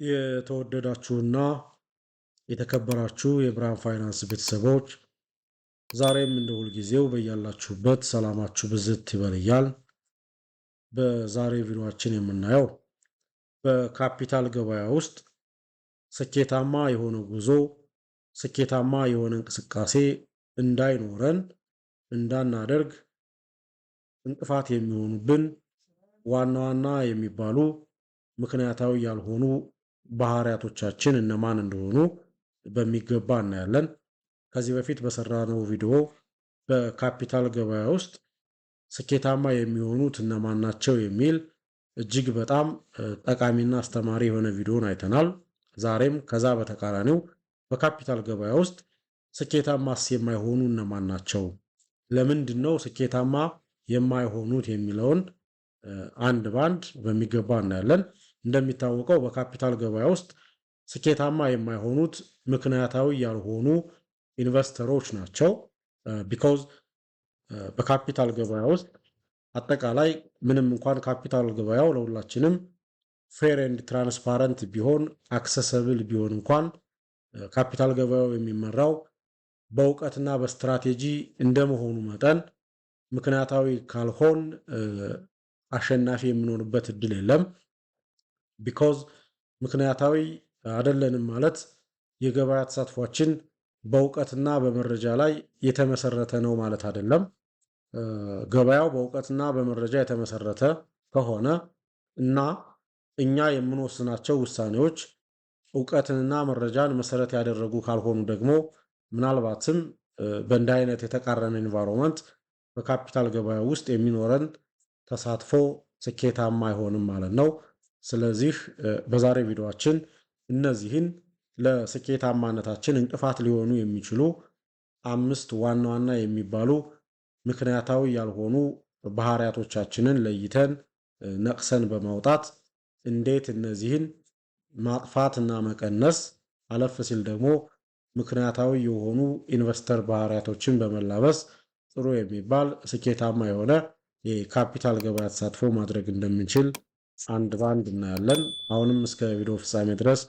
የተወደዳችሁና የተከበራችሁ የብርሃን ፋይናንስ ቤተሰቦች ዛሬም እንደ ሁልጊዜው በያላችሁበት ሰላማችሁ ብዝት ይበል እያልን በዛሬ ቪዲዮአችን የምናየው በካፒታል ገበያ ውስጥ ስኬታማ የሆነ ጉዞ፣ ስኬታማ የሆነ እንቅስቃሴ እንዳይኖረን እንዳናደርግ እንቅፋት የሚሆኑብን ዋና ዋና የሚባሉ ምክንያታዊ ያልሆኑ ባህሪያቶቻችን እነማን እንደሆኑ በሚገባ እናያለን። ከዚህ በፊት በሰራነው ቪዲዮ በካፒታል ገበያ ውስጥ ስኬታማ የሚሆኑት እነማን ናቸው የሚል እጅግ በጣም ጠቃሚና አስተማሪ የሆነ ቪዲዮን አይተናል። ዛሬም ከዛ በተቃራኒው በካፒታል ገበያ ውስጥ ስኬታማስ የማይሆኑ እነማን ናቸው፣ ለምንድን ነው ስኬታማ የማይሆኑት የሚለውን አንድ ባንድ በሚገባ እናያለን። እንደሚታወቀው በካፒታል ገበያ ውስጥ ስኬታማ የማይሆኑት ምክንያታዊ ያልሆኑ ኢንቨስተሮች ናቸው። ቢኮዝ በካፒታል ገበያ ውስጥ አጠቃላይ ምንም እንኳን ካፒታል ገበያው ለሁላችንም ፌር ኤንድ ትራንስፓረንት ቢሆን አክሰሰብል ቢሆን እንኳን ካፒታል ገበያው የሚመራው በእውቀትና በስትራቴጂ እንደመሆኑ መጠን ምክንያታዊ ካልሆን አሸናፊ የምንሆንበት እድል የለም። ቢኮዝ ምክንያታዊ አይደለንም ማለት የገበያ ተሳትፏችን በእውቀትና በመረጃ ላይ የተመሰረተ ነው ማለት አይደለም። ገበያው በእውቀትና በመረጃ የተመሰረተ ከሆነ እና እኛ የምንወስናቸው ውሳኔዎች እውቀትንና መረጃን መሰረት ያደረጉ ካልሆኑ ደግሞ ምናልባትም በእንዲህ አይነት የተቃረነ ኢንቫይሮንመንት በካፒታል ገበያ ውስጥ የሚኖረን ተሳትፎ ስኬታማ አይሆንም ማለት ነው። ስለዚህ በዛሬ ቪዲዮአችን እነዚህን ለስኬታማነታችን እንቅፋት ሊሆኑ የሚችሉ 5 ዋና ዋና የሚባሉ ምክንያታዊ ያልሆኑ ባህሪያቶቻችንን ለይተን ነቅሰን በማውጣት እንዴት እነዚህን ማጥፋትና መቀነስ፣ አለፍ ሲል ደግሞ ምክንያታዊ የሆኑ ኢንቨስተር ባህሪያቶችን በመላበስ ጥሩ የሚባል ስኬታማ የሆነ የካፒታል ገበያ ተሳትፎ ማድረግ እንደምንችል አንድ ባንድ እናያለን። አሁንም እስከ ቪዲዮ ፍጻሜ ድረስ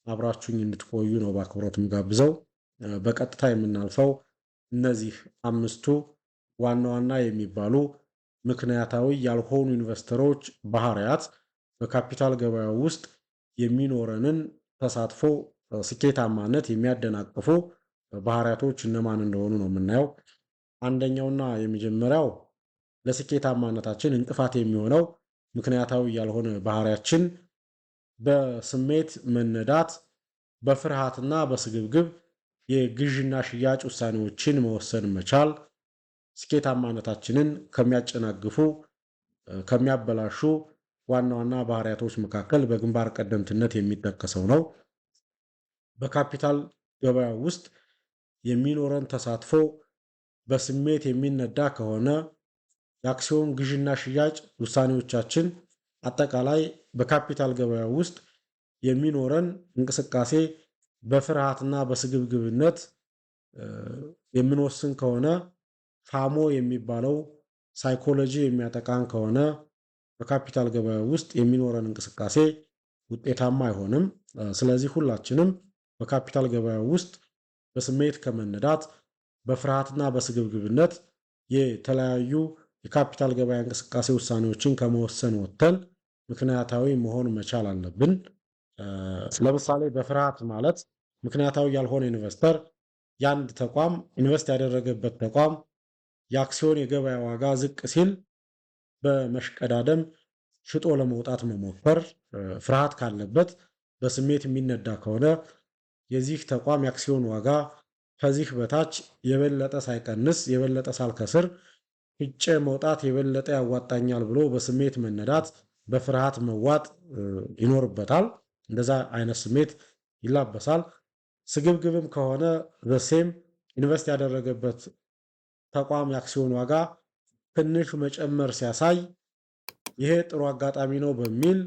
አብራችሁኝ እንድትቆዩ ነው በአክብሮት የምጋብዘው። በቀጥታ የምናልፈው እነዚህ 5ቱ ዋና ዋና የሚባሉ ምክንያታዊ ያልሆኑ ኢንቨስተሮች ባህሪያት በካፒታል ገበያ ውስጥ የሚኖረንን ተሳትፎ ስኬታማነት የሚያደናቅፉ ባህሪያቶች እነማን እንደሆኑ ነው የምናየው። አንደኛውና የመጀመሪያው ለስኬታማነታችን እንቅፋት የሚሆነው ምክንያታዊ ያልሆነ ባህሪያችን በስሜት መነዳት፣ በፍርሃትና በስግብግብ የግዥና ሽያጭ ውሳኔዎችን መወሰን መቻል ስኬታማነታችንን ከሚያጨናግፉ ከሚያበላሹ ዋና ዋና ባህሪያቶች መካከል በግንባር ቀደምትነት የሚጠቀሰው ነው። በካፒታል ገበያ ውስጥ የሚኖረን ተሳትፎ በስሜት የሚነዳ ከሆነ የአክሲዮን ግዥና ሽያጭ ውሳኔዎቻችን አጠቃላይ በካፒታል ገበያ ውስጥ የሚኖረን እንቅስቃሴ በፍርሃትና በስግብግብነት የምንወስን ከሆነ ፋሞ የሚባለው ሳይኮሎጂ የሚያጠቃን ከሆነ በካፒታል ገበያ ውስጥ የሚኖረን እንቅስቃሴ ውጤታማ አይሆንም። ስለዚህ ሁላችንም በካፒታል ገበያ ውስጥ በስሜት ከመነዳት በፍርሃትና በስግብግብነት የተለያዩ የካፒታል ገበያ እንቅስቃሴ ውሳኔዎችን ከመወሰን ወጥተን ምክንያታዊ መሆን መቻል አለብን። ለምሳሌ በፍርሃት ማለት ምክንያታዊ ያልሆነ ኢንቨስተር የአንድ ተቋም ኢንቨስት ያደረገበት ተቋም የአክሲዮን የገበያ ዋጋ ዝቅ ሲል በመሽቀዳደም ሽጦ ለመውጣት መሞከር ፍርሃት ካለበት፣ በስሜት የሚነዳ ከሆነ የዚህ ተቋም የአክሲዮን ዋጋ ከዚህ በታች የበለጠ ሳይቀንስ የበለጠ ሳልከስር ሽጬ መውጣት የበለጠ ያዋጣኛል ብሎ በስሜት መነዳት በፍርሃት መዋጥ ይኖርበታል። እንደዛ አይነት ስሜት ይላበሳል። ስግብግብም ከሆነ በሴም ኢንቨስት ያደረገበት ተቋም የአክሲዮን ዋጋ ትንሽ መጨመር ሲያሳይ ይሄ ጥሩ አጋጣሚ ነው በሚል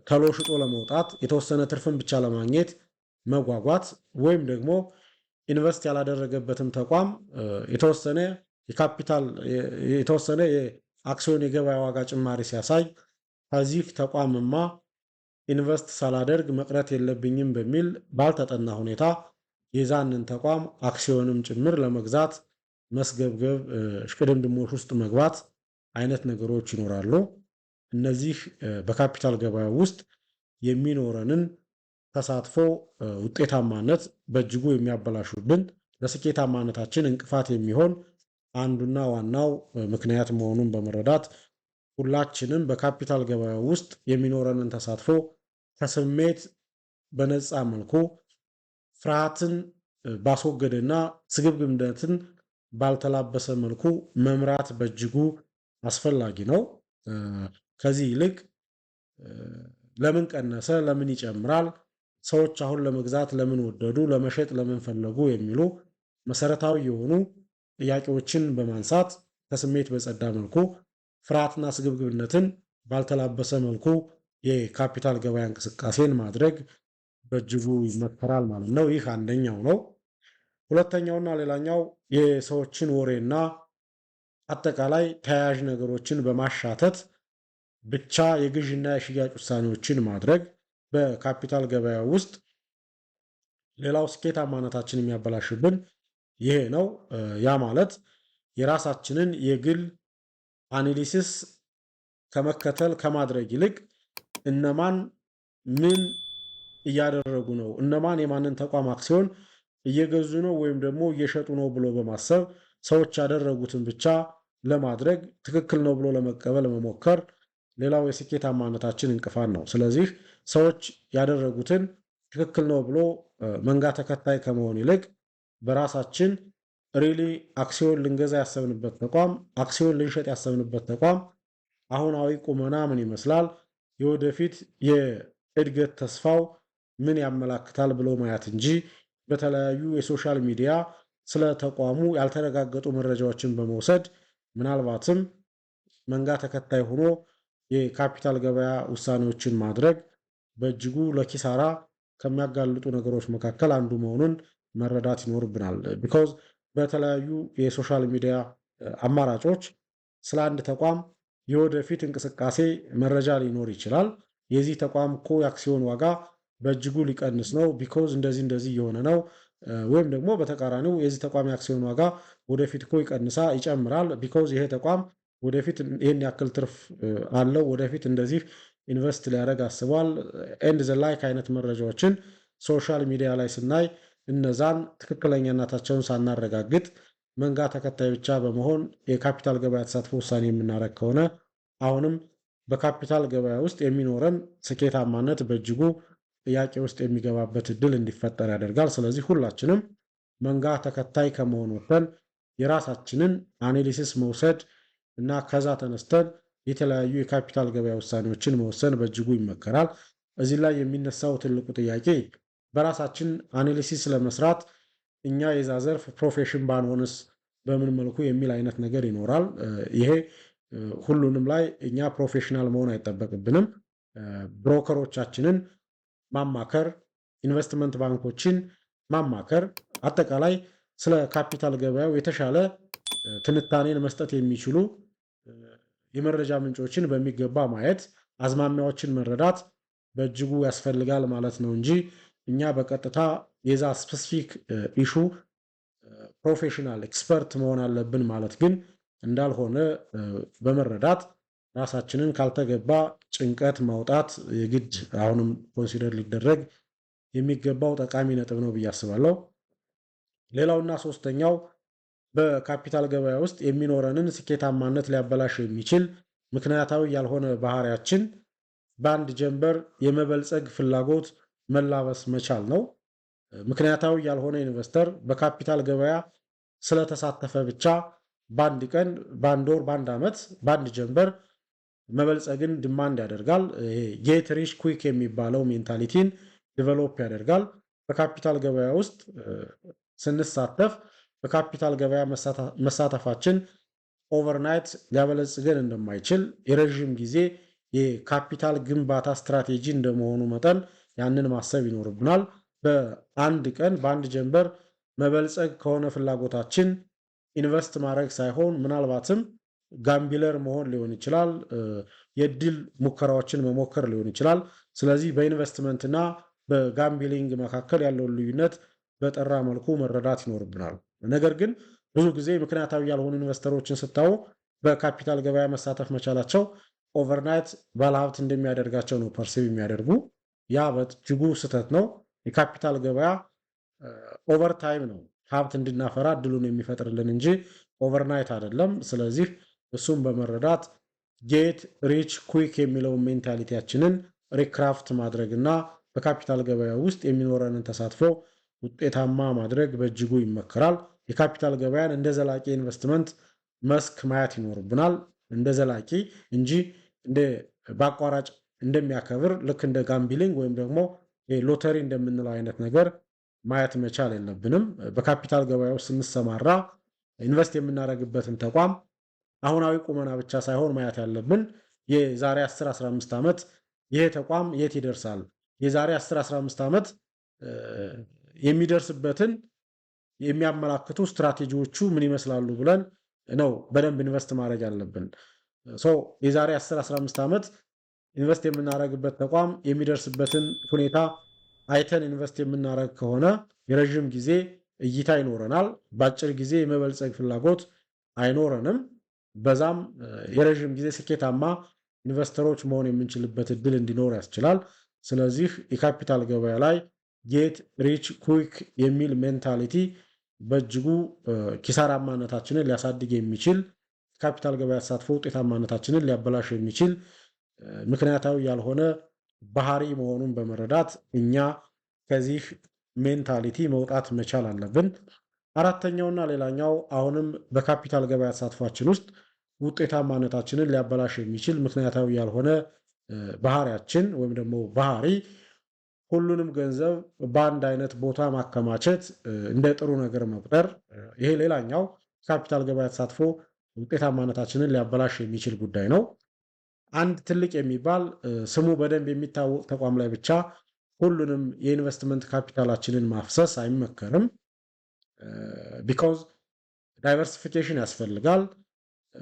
ተሎ ሽጦ ለመውጣት የተወሰነ ትርፍን ብቻ ለማግኘት መጓጓት፣ ወይም ደግሞ ኢንቨስት ያላደረገበትም ተቋም የተወሰነ የአክሲዮን የገበያ ዋጋ ጭማሪ ሲያሳይ ከዚህ ተቋምማ ኢንቨስት ሳላደርግ መቅረት የለብኝም በሚል ባልተጠና ሁኔታ የዛንን ተቋም አክሲዮንም ጭምር ለመግዛት መስገብገብ፣ እሽቅድምድሞች ውስጥ መግባት አይነት ነገሮች ይኖራሉ። እነዚህ በካፒታል ገበያ ውስጥ የሚኖረንን ተሳትፎ ውጤታማነት በእጅጉ የሚያበላሹብን፣ ለስኬታማነታችን እንቅፋት የሚሆን አንዱና ዋናው ምክንያት መሆኑን በመረዳት ሁላችንም በካፒታል ገበያ ውስጥ የሚኖረንን ተሳትፎ ከስሜት በነፃ መልኩ ፍርሃትን ባስወገደና ስግብግብነትን ባልተላበሰ መልኩ መምራት በእጅጉ አስፈላጊ ነው። ከዚህ ይልቅ ለምን ቀነሰ፣ ለምን ይጨምራል፣ ሰዎች አሁን ለመግዛት ለምን ወደዱ፣ ለመሸጥ ለምን ፈለጉ የሚሉ መሰረታዊ የሆኑ ጥያቄዎችን በማንሳት ከስሜት በጸዳ መልኩ ፍርሃትና ስግብግብነትን ባልተላበሰ መልኩ የካፒታል ገበያ እንቅስቃሴን ማድረግ በእጅጉ ይመከራል ማለት ነው። ይህ አንደኛው ነው። ሁለተኛውና ሌላኛው የሰዎችን ወሬና አጠቃላይ ተያያዥ ነገሮችን በማሻተት ብቻ የግዥና የሽያጭ ውሳኔዎችን ማድረግ በካፒታል ገበያ ውስጥ ሌላው ስኬታማነታችን የሚያበላሽብን ይሄ ነው። ያ ማለት የራሳችንን የግል አናሊሲስ ከመከተል ከማድረግ ይልቅ እነማን ምን እያደረጉ ነው፣ እነማን የማንን ተቋም አክሲዮን እየገዙ ነው ወይም ደግሞ እየሸጡ ነው ብሎ በማሰብ ሰዎች ያደረጉትን ብቻ ለማድረግ ትክክል ነው ብሎ ለመቀበል መሞከር ሌላው የስኬታማነታችን እንቅፋት ነው። ስለዚህ ሰዎች ያደረጉትን ትክክል ነው ብሎ መንጋ ተከታይ ከመሆን ይልቅ በራሳችን ሪሊ አክሲዮን ልንገዛ ያሰብንበት ተቋም፣ አክሲዮን ልንሸጥ ያሰብንበት ተቋም አሁናዊ ቁመና ምን ይመስላል፣ የወደፊት የእድገት ተስፋው ምን ያመላክታል ብሎ ማየት እንጂ በተለያዩ የሶሻል ሚዲያ ስለ ተቋሙ ያልተረጋገጡ መረጃዎችን በመውሰድ ምናልባትም መንጋ ተከታይ ሆኖ የካፒታል ገበያ ውሳኔዎችን ማድረግ በእጅጉ ለኪሳራ ከሚያጋልጡ ነገሮች መካከል አንዱ መሆኑን መረዳት ይኖርብናል። ቢኮዝ በተለያዩ የሶሻል ሚዲያ አማራጮች ስለ አንድ ተቋም የወደፊት እንቅስቃሴ መረጃ ሊኖር ይችላል። የዚህ ተቋም እኮ የአክሲዮን ዋጋ በእጅጉ ሊቀንስ ነው ቢኮዝ እንደዚህ እየሆነ ነው፣ ወይም ደግሞ በተቃራኒው የዚህ ተቋም የአክሲዮን ዋጋ ወደፊት እኮ ይጨምራል ቢኮዝ ይሄ ተቋም ወደፊት ይህን ያክል ትርፍ አለው፣ ወደፊት እንደዚህ ኢንቨስት ሊያደርግ አስቧል፣ ኤንድ ዘ ላይክ አይነት መረጃዎችን ሶሻል ሚዲያ ላይ ስናይ እነዛን ትክክለኛነታቸውን ሳናረጋግጥ መንጋ ተከታይ ብቻ በመሆን የካፒታል ገበያ ተሳትፎ ውሳኔ የምናደርግ ከሆነ አሁንም በካፒታል ገበያ ውስጥ የሚኖረን ስኬታማነት በእጅጉ ጥያቄ ውስጥ የሚገባበት እድል እንዲፈጠር ያደርጋል። ስለዚህ ሁላችንም መንጋ ተከታይ ከመሆን ወጥተን የራሳችንን አናሊሲስ መውሰድ እና ከዛ ተነስተን የተለያዩ የካፒታል ገበያ ውሳኔዎችን መወሰን በእጅጉ ይመከራል። እዚህ ላይ የሚነሳው ትልቁ ጥያቄ በራሳችን አናሊሲስ ለመስራት እኛ የዛ ዘርፍ ፕሮፌሽን ባንሆንስ በምን መልኩ የሚል አይነት ነገር ይኖራል። ይሄ ሁሉንም ላይ እኛ ፕሮፌሽናል መሆን አይጠበቅብንም። ብሮከሮቻችንን ማማከር፣ ኢንቨስትመንት ባንኮችን ማማከር፣ አጠቃላይ ስለ ካፒታል ገበያው የተሻለ ትንታኔን መስጠት የሚችሉ የመረጃ ምንጮችን በሚገባ ማየት፣ አዝማሚያዎችን መረዳት በእጅጉ ያስፈልጋል ማለት ነው እንጂ እኛ በቀጥታ የዛ ስፔሲፊክ ኢሹ ፕሮፌሽናል ኤክስፐርት መሆን አለብን ማለት ግን እንዳልሆነ በመረዳት ራሳችንን ካልተገባ ጭንቀት ማውጣት የግድ አሁንም ኮንሲደር ሊደረግ የሚገባው ጠቃሚ ነጥብ ነው ብዬ አስባለሁ። ሌላውና ሶስተኛው በካፒታል ገበያ ውስጥ የሚኖረንን ስኬታማነት ሊያበላሽ የሚችል ምክንያታዊ ያልሆነ ባህሪያችን በአንድ ጀንበር የመበልጸግ ፍላጎት መላበስ መቻል ነው። ምክንያታዊ ያልሆነ ኢንቨስተር በካፒታል ገበያ ስለተሳተፈ ብቻ በአንድ ቀን፣ በአንድ ወር፣ በአንድ ዓመት፣ በአንድ ጀንበር መበልጸግን ድማንድ ያደርጋል። ጌት ሪች ኩዊክ የሚባለው ሜንታሊቲን ዲቨሎፕ ያደርጋል። በካፒታል ገበያ ውስጥ ስንሳተፍ በካፒታል ገበያ መሳተፋችን ኦቨርናይት ሊያበለጽገን እንደማይችል የረዥም ጊዜ የካፒታል ግንባታ ስትራቴጂ እንደመሆኑ መጠን ያንን ማሰብ ይኖርብናል። በአንድ ቀን በአንድ ጀንበር መበልጸግ ከሆነ ፍላጎታችን ኢንቨስት ማድረግ ሳይሆን ምናልባትም ጋምቢለር መሆን ሊሆን ይችላል፣ የእድል ሙከራዎችን መሞከር ሊሆን ይችላል። ስለዚህ በኢንቨስትመንትና በጋምቢሊንግ መካከል ያለውን ልዩነት በጠራ መልኩ መረዳት ይኖርብናል። ነገር ግን ብዙ ጊዜ ምክንያታዊ ያልሆኑ ኢንቨስተሮችን ስታዩ በካፒታል ገበያ መሳተፍ መቻላቸው ኦቨርናይት ባለሀብት እንደሚያደርጋቸው ነው ፐርሲቭ የሚያደርጉ። ያ በእጅጉ ስህተት ነው። የካፒታል ገበያ ኦቨርታይም ነው ሀብት እንድናፈራ እድሉን የሚፈጥርልን እንጂ ኦቨርናይት አይደለም። ስለዚህ እሱም በመረዳት ጌት ሪች ኩዊክ የሚለውን ሜንታሊቲያችንን ሪክራፍት ማድረግ እና በካፒታል ገበያ ውስጥ የሚኖረንን ተሳትፎ ውጤታማ ማድረግ በእጅጉ ይመከራል። የካፒታል ገበያን እንደ ዘላቂ ኢንቨስትመንት መስክ ማየት ይኖርብናል። እንደ ዘላቂ እንጂ እንደ በአቋራጭ እንደሚያከብር ልክ እንደ ጋምቢሊንግ ወይም ደግሞ ሎተሪ እንደምንለው አይነት ነገር ማየት መቻል የለብንም። በካፒታል ገበያ ውስጥ ስንሰማራ ኢንቨስት የምናደርግበትን ተቋም አሁናዊ ቁመና ብቻ ሳይሆን ማየት ያለብን የዛሬ 10-15 ዓመት ይሄ ተቋም የት ይደርሳል፣ የዛሬ 10-15 ዓመት የሚደርስበትን የሚያመላክቱ ስትራቴጂዎቹ ምን ይመስላሉ ብለን ነው በደንብ ኢንቨስት ማድረግ ያለብን። የዛሬ 10-15 ዓመት ኢንቨስት የምናደርግበት ተቋም የሚደርስበትን ሁኔታ አይተን ኢንቨስት የምናደርግ ከሆነ የረዥም ጊዜ እይታ ይኖረናል። በአጭር ጊዜ የመበልጸግ ፍላጎት አይኖረንም። በዛም የረዥም ጊዜ ስኬታማ ኢንቨስተሮች መሆን የምንችልበት እድል እንዲኖር ያስችላል። ስለዚህ የካፒታል ገበያ ላይ ጌት ሪች ኩዊክ የሚል ሜንታሊቲ በእጅጉ ኪሳራማነታችንን ሊያሳድግ የሚችል ካፒታል ገበያ ተሳትፎ ውጤታማነታችንን ሊያበላሽ የሚችል ምክንያታዊ ያልሆነ ባህሪ መሆኑን በመረዳት እኛ ከዚህ ሜንታሊቲ መውጣት መቻል አለብን። አራተኛውና ሌላኛው አሁንም በካፒታል ገበያ ተሳትፏችን ውስጥ ውጤታማነታችንን ሊያበላሽ የሚችል ምክንያታዊ ያልሆነ ባህሪያችን ወይም ደግሞ ባህሪ ሁሉንም ገንዘብ በአንድ አይነት ቦታ ማከማቸት፣ እንደ ጥሩ ነገር መቁጠር። ይሄ ሌላኛው ካፒታል ገበያ ተሳትፎ ውጤታማነታችንን ሊያበላሽ የሚችል ጉዳይ ነው። አንድ ትልቅ የሚባል ስሙ በደንብ የሚታወቅ ተቋም ላይ ብቻ ሁሉንም የኢንቨስትመንት ካፒታላችንን ማፍሰስ አይመከርም። ቢኮዝ ዳይቨርሲፊኬሽን ያስፈልጋል።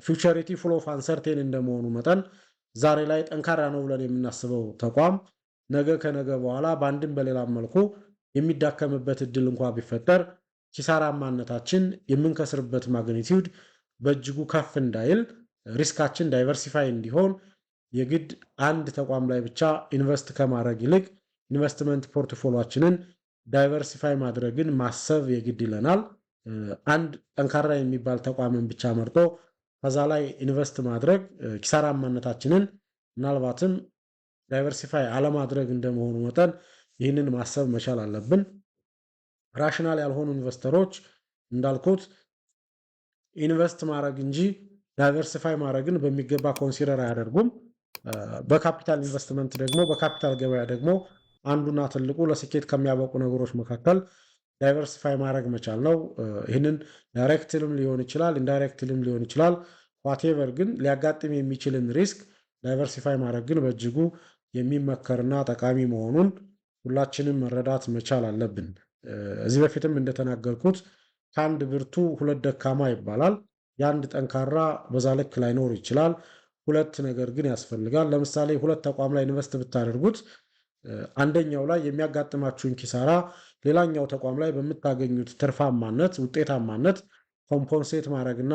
ፊውቸሪቲ ፉል ኦፍ አንሰርቴን እንደመሆኑ መጠን ዛሬ ላይ ጠንካራ ነው ብለን የምናስበው ተቋም ነገ ከነገ በኋላ በአንድም በሌላም መልኩ የሚዳከምበት እድል እንኳ ቢፈጠር ኪሳራማነታችን የምንከስርበት ማግኒቲዩድ በእጅጉ ከፍ እንዳይል ሪስካችን ዳይቨርሲፋይ እንዲሆን የግድ አንድ ተቋም ላይ ብቻ ኢንቨስት ከማድረግ ይልቅ ኢንቨስትመንት ፖርትፎሊዮአችንን ዳይቨርሲፋይ ማድረግን ማሰብ የግድ ይለናል። አንድ ጠንካራ የሚባል ተቋምን ብቻ መርጦ ከዛ ላይ ኢንቨስት ማድረግ ኪሳራማነታችንን ምናልባትም ዳይቨርሲፋይ አለማድረግ እንደመሆኑ መጠን ይህንን ማሰብ መቻል አለብን። ራሽናል ያልሆኑ ኢንቨስተሮች እንዳልኩት ኢንቨስት ማድረግ እንጂ ዳይቨርሲፋይ ማድረግን በሚገባ ኮንሲደር አያደርጉም። በካፒታል ኢንቨስትመንት ደግሞ በካፒታል ገበያ ደግሞ አንዱና ትልቁ ለስኬት ከሚያበቁ ነገሮች መካከል ዳይቨርሲፋይ ማድረግ መቻል ነው። ይህንን ዳይሬክትልም ሊሆን ይችላል፣ ኢንዳይሬክትልም ሊሆን ይችላል። ዋቴቨር ግን ሊያጋጥም የሚችልን ሪስክ ዳይቨርሲፋይ ማድረግ ግን በእጅጉ የሚመከርና ጠቃሚ መሆኑን ሁላችንም መረዳት መቻል አለብን። እዚህ በፊትም እንደተናገርኩት ከአንድ ብርቱ ሁለት ደካማ ይባላል። የአንድ ጠንካራ በዛ ልክ ላይኖር ይችላል። ሁለት ነገር ግን ያስፈልጋል። ለምሳሌ ሁለት ተቋም ላይ ኢንቨስት ብታደርጉት አንደኛው ላይ የሚያጋጥማችሁን ኪሳራ ሌላኛው ተቋም ላይ በምታገኙት ትርፋማነት፣ ውጤታማነት ኮምፖንሴት ማድረግና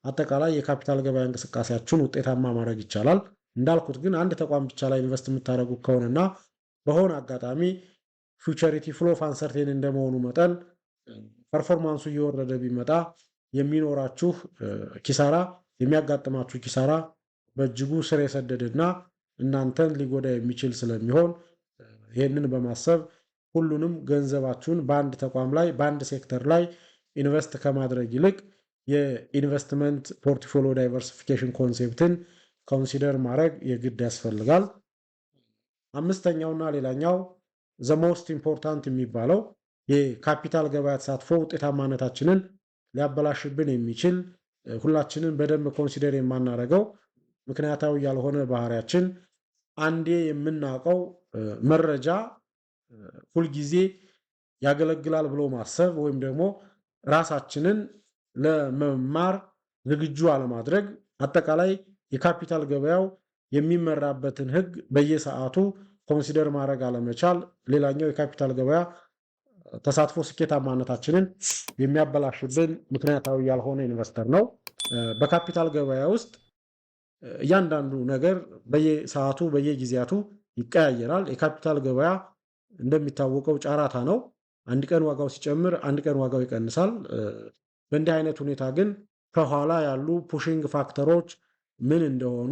አጠቃላይ የካፒታል ገበያ እንቅስቃሴያችሁን ውጤታማ ማድረግ ይቻላል። እንዳልኩት ግን አንድ ተቋም ብቻ ላይ ኢንቨስት የምታደርጉ ከሆነና በሆነ አጋጣሚ ፊውቸሪቲ ፍሎ ኦፍ አንሰርቴን እንደመሆኑ መጠን ፐርፎርማንሱ እየወረደ ቢመጣ የሚኖራችሁ ኪሳራ የሚያጋጥማችሁ ኪሳራ በእጅጉ ስር የሰደደና እናንተን ሊጎዳ የሚችል ስለሚሆን ይህንን በማሰብ ሁሉንም ገንዘባችሁን በአንድ ተቋም ላይ በአንድ ሴክተር ላይ ኢንቨስት ከማድረግ ይልቅ የኢንቨስትመንት ፖርትፎሊዮ ዳይቨርሲፊኬሽን ኮንሴፕትን ኮንሲደር ማድረግ የግድ ያስፈልጋል። አምስተኛውና ሌላኛው ዘ ሞስት ኢምፖርታንት የሚባለው የካፒታል ገበያ ተሳትፎ ውጤታማነታችንን ሊያበላሽብን የሚችል ሁላችንን በደንብ ኮንሲደር የማናደርገው ምክንያታዊ ያልሆነ ባህሪያችን አንዴ የምናውቀው መረጃ ሁልጊዜ ያገለግላል ብሎ ማሰብ ወይም ደግሞ ራሳችንን ለመማር ዝግጁ አለማድረግ አጠቃላይ የካፒታል ገበያው የሚመራበትን ህግ በየሰዓቱ ኮንሲደር ማድረግ አለመቻል ሌላኛው የካፒታል ገበያ ተሳትፎ ስኬታማነታችንን የሚያበላሽብን ምክንያታዊ ያልሆነ ኢንቨስተር ነው። በካፒታል ገበያ ውስጥ እያንዳንዱ ነገር በየሰዓቱ በየጊዜያቱ ይቀያየራል። የካፒታል ገበያ እንደሚታወቀው ጫራታ ነው። አንድ ቀን ዋጋው ሲጨምር፣ አንድ ቀን ዋጋው ይቀንሳል። በእንዲህ አይነት ሁኔታ ግን ከኋላ ያሉ ፑሽንግ ፋክተሮች ምን እንደሆኑ፣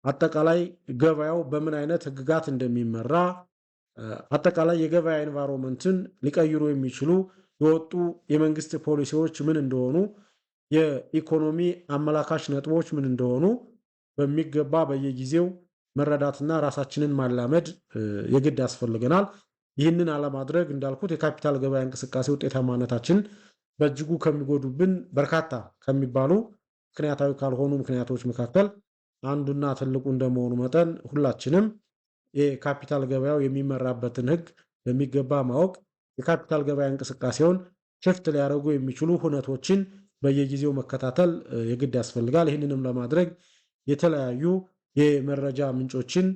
አጠቃላይ ገበያው በምን አይነት ህግጋት እንደሚመራ፣ አጠቃላይ የገበያ ኤንቫይሮንመንትን ሊቀይሩ የሚችሉ የወጡ የመንግስት ፖሊሲዎች ምን እንደሆኑ፣ የኢኮኖሚ አመላካች ነጥቦች ምን እንደሆኑ በሚገባ በየጊዜው መረዳትና ራሳችንን ማላመድ የግድ ያስፈልገናል። ይህንን አለማድረግ እንዳልኩት የካፒታል ገበያ እንቅስቃሴ ውጤታማነታችን በእጅጉ ከሚጎዱብን በርካታ ከሚባሉ ምክንያታዊ ካልሆኑ ምክንያቶች መካከል አንዱና ትልቁ እንደመሆኑ መጠን ሁላችንም የካፒታል ገበያው የሚመራበትን ህግ በሚገባ ማወቅ፣ የካፒታል ገበያ እንቅስቃሴውን ሽፍት ሊያደርጉ የሚችሉ ሁነቶችን በየጊዜው መከታተል የግድ ያስፈልጋል። ይህንንም ለማድረግ የተለያዩ የመረጃ ምንጮችን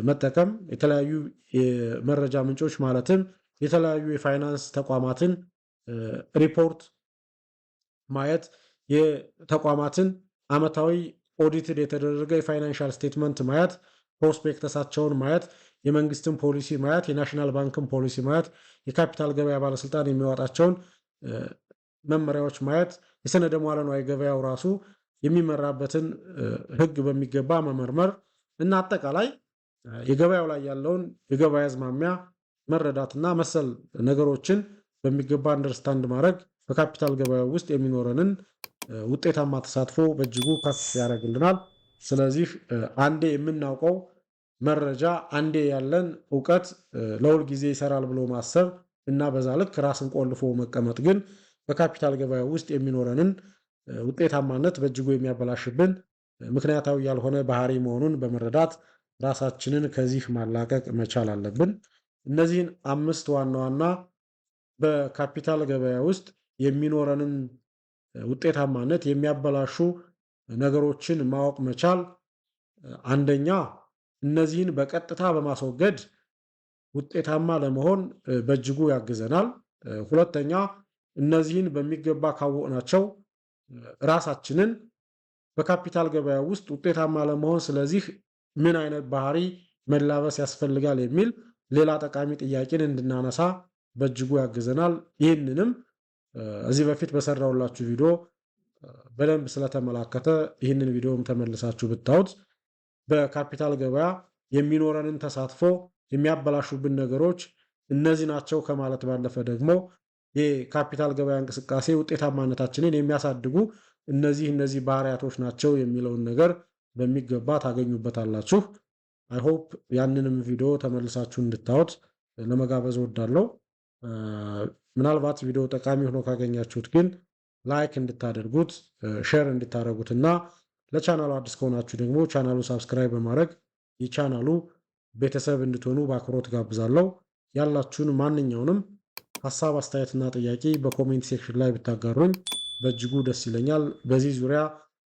መጠቀም፣ የተለያዩ የመረጃ ምንጮች ማለትም የተለያዩ የፋይናንስ ተቋማትን ሪፖርት ማየት፣ የተቋማትን አመታዊ ኦዲትድ የተደረገ የፋይናንሻል ስቴትመንት ማየት፣ ፕሮስፔክተሳቸውን ማየት፣ የመንግስትን ፖሊሲ ማየት፣ የናሽናል ባንክን ፖሊሲ ማየት፣ የካፒታል ገበያ ባለስልጣን የሚያወጣቸውን መመሪያዎች ማየት፣ የሰነደ ሙዓለ ንዋይ ገበያው ራሱ የሚመራበትን ህግ በሚገባ መመርመር እና አጠቃላይ የገበያው ላይ ያለውን የገበያ አዝማሚያ መረዳትና መሰል ነገሮችን በሚገባ አንደርስታንድ ማድረግ በካፒታል ገበያው ውስጥ የሚኖረንን ውጤታማ ተሳትፎ በእጅጉ ከፍ ያደርግልናል። ስለዚህ አንዴ የምናውቀው መረጃ አንዴ ያለን እውቀት ለሁል ጊዜ ይሰራል ብሎ ማሰብ እና በዛ ልክ ራስን ቆልፎ መቀመጥ ግን በካፒታል ገበያው ውስጥ የሚኖረንን ውጤታማነት በእጅጉ የሚያበላሽብን ምክንያታዊ ያልሆነ ባህሪ መሆኑን በመረዳት ራሳችንን ከዚህ ማላቀቅ መቻል አለብን። እነዚህን 5 ዋና ዋና በካፒታል ገበያ ውስጥ የሚኖረንን ውጤታማነት የሚያበላሹ ነገሮችን ማወቅ መቻል፣ አንደኛ እነዚህን በቀጥታ በማስወገድ ውጤታማ ለመሆን በእጅጉ ያግዘናል። ሁለተኛ እነዚህን በሚገባ ካወቅናቸው ራሳችንን በካፒታል ገበያ ውስጥ ውጤታማ ለመሆን ስለዚህ ምን አይነት ባህሪ መላበስ ያስፈልጋል የሚል ሌላ ጠቃሚ ጥያቄን እንድናነሳ በእጅጉ ያግዘናል። ይህንንም እዚህ በፊት በሰራሁላችሁ ቪዲዮ በደንብ ስለተመላከተ ይህንን ቪዲዮም ተመልሳችሁ ብታዩት በካፒታል ገበያ የሚኖረንን ተሳትፎ የሚያበላሹብን ነገሮች እነዚህ ናቸው ከማለት ባለፈ ደግሞ የካፒታል ገበያ እንቅስቃሴ ውጤታማነታችንን የሚያሳድጉ እነዚህ ባህሪያቶች ናቸው የሚለውን ነገር በሚገባ ታገኙበታላችሁ። አይሆፕ ያንንም ቪዲዮ ተመልሳችሁ እንድታዩት ለመጋበዝ እወዳለሁ። ምናልባት ቪዲዮ ጠቃሚ ሆኖ ካገኛችሁት ግን ላይክ እንድታደርጉት፣ ሼር እንድታደርጉትና ለቻናሉ አዲስ ከሆናችሁ ደግሞ ቻናሉ ሳብስክራይብ በማድረግ የቻናሉ ቤተሰብ እንድትሆኑ በአክብሮት ጋብዛለሁ። ያላችሁን ማንኛውንም ሀሳብ አስተያየትና ጥያቄ በኮሜንት ሴክሽን ላይ ብታጋሩኝ በእጅጉ ደስ ይለኛል። በዚህ ዙሪያ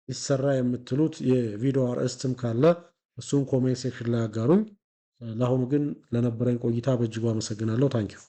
ይሰራ የምትሉት የቪዲዮ አርዕስትም ካለ እሱን ኮሜንት ሴክሽን ላይ አጋሩኝ። ለአሁኑ ግን ለነበረኝ ቆይታ በእጅጉ አመሰግናለሁ። ታንኪዩ